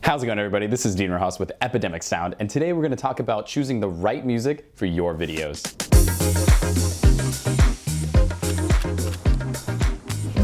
How's it going, everybody? This is Dean Rojas with Epidemic Sound, and today we're going to talk about choosing the right music for your videos.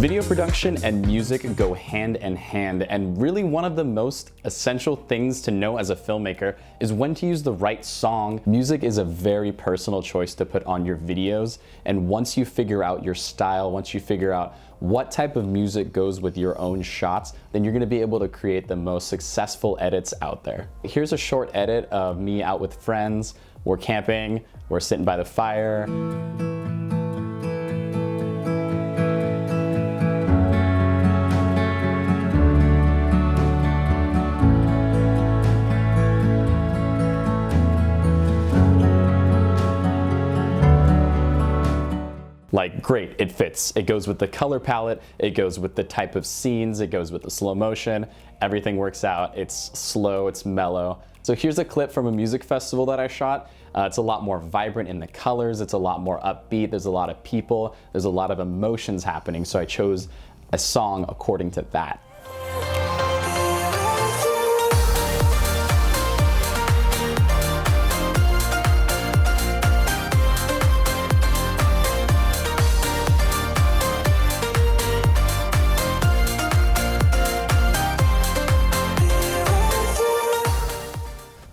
Video production and music go hand in hand, and really one of the most essential things to know as a filmmaker is when to use the right song. Music is a very personal choice to put on your videos, and once you figure out your style, once you figure out what type of music goes with your own shots, then you're gonna be able to create the most successful edits out there. Here's a short edit of me out with friends. We're camping, we're sitting by the fire. Like, great, it fits. It goes with the color palette, it goes with the type of scenes, it goes with the slow motion, everything works out. It's slow, it's mellow. So here's a clip from a music festival that I shot. It's a lot more vibrant in the colors, it's a lot more upbeat, there's a lot of people, there's a lot of emotions happening, so I chose a song according to that.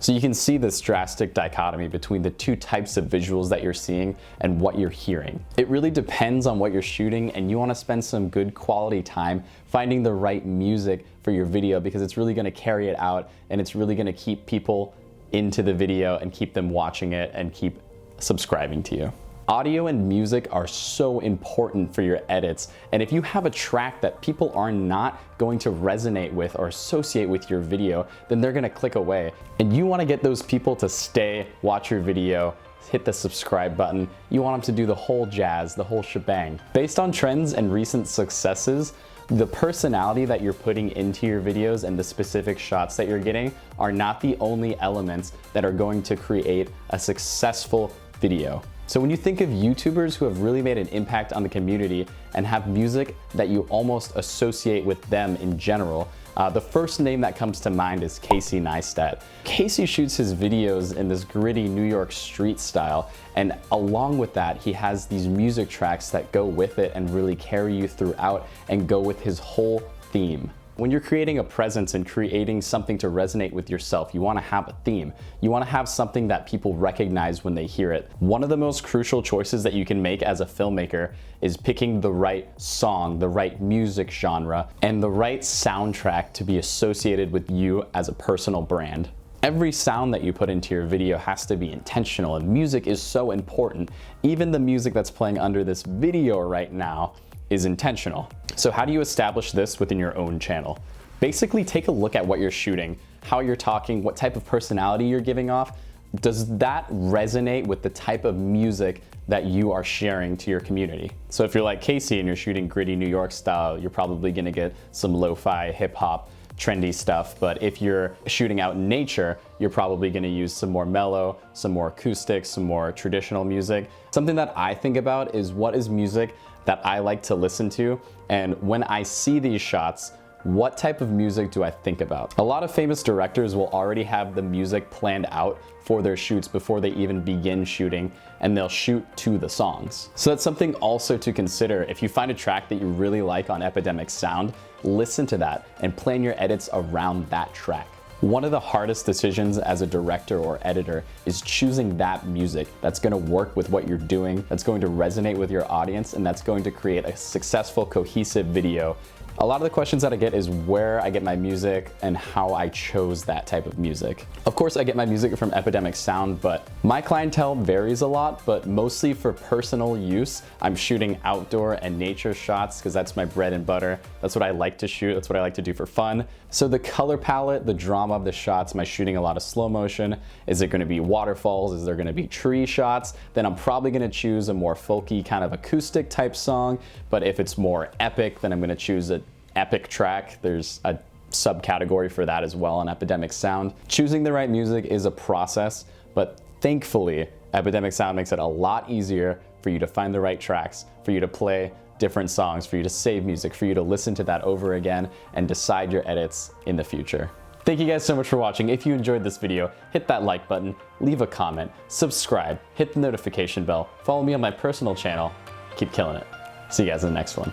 So you can see this drastic dichotomy between the two types of visuals that you're seeing and what you're hearing. It really depends on what you're shooting, and you want to spend some good quality time finding the right music for your video, because it's really going to carry it out and it's really going to keep people into the video and keep them watching it and keep subscribing to you. Audio and music are so important for your edits, and if you have a track that people are not going to resonate with or associate with your video, then they're gonna click away. And you wanna get those people to stay, watch your video, hit the subscribe button. You want them to do the whole jazz, the whole shebang. Based on trends and recent successes, the personality that you're putting into your videos and the specific shots that you're getting are not the only elements that are going to create a successful video. So when you think of YouTubers who have really made an impact on the community and have music that you almost associate with them in general, the first name that comes to mind is Casey Neistat. Casey shoots his videos in this gritty New York street style, and along with that, he has these music tracks that go with it and really carry you throughout and go with his whole theme. When you're creating a presence and creating something to resonate with yourself, you want to have a theme. You want to have something that people recognize when they hear it. One of the most crucial choices that you can make as a filmmaker is picking the right song, the right music genre, and the right soundtrack to be associated with you as a personal brand. Every sound that you put into your video has to be intentional, and music is so important. Even the music that's playing under this video right now is intentional. So how do you establish this within your own channel? Basically, take a look at what you're shooting, how you're talking, what type of personality you're giving off. Does that resonate with the type of music that you are sharing to your community? So if you're like Casey and you're shooting gritty New York style, you're probably gonna get some lo-fi, hip hop, trendy stuff. But if you're shooting out in nature, you're probably gonna use some more mellow, some more acoustic, some more traditional music. Something that I think about is, what is music that I like to listen to? And when I see these shots, what type of music do I think about? A lot of famous directors will already have the music planned out for their shoots before they even begin shooting, and they'll shoot to the songs. So that's something also to consider. If you find a track that you really like on Epidemic Sound, listen to that and plan your edits around that track. One of the hardest decisions as a director or editor is choosing that music that's going to work with what you're doing, that's going to resonate with your audience, and that's going to create a successful, cohesive video. A lot of the questions that I get is where I get my music and how I chose that type of music. Of course, I get my music from Epidemic Sound, but my clientele varies a lot, but mostly for personal use. I'm shooting outdoor and nature shots because that's my bread and butter. That's what I like to shoot. That's what I like to do for fun. So the color palette, the drama of the shots, am I shooting a lot of slow motion? Is it going to be waterfalls? Is there going to be tree shots? Then I'm probably going to choose a more folky kind of acoustic type song. But if it's more epic, then I'm going to choose an epic track. There's a subcategory for that as well on Epidemic Sound. Choosing the right music is a process, but thankfully, Epidemic Sound makes it a lot easier for you to find the right tracks, for you to play different songs, for you to save music, for you to listen to that over again and decide your edits in the future. Thank you guys so much for watching. If you enjoyed this video, hit that like button, leave a comment, subscribe, hit the notification bell, follow me on my personal channel. Keep killing it. See you guys in the next one.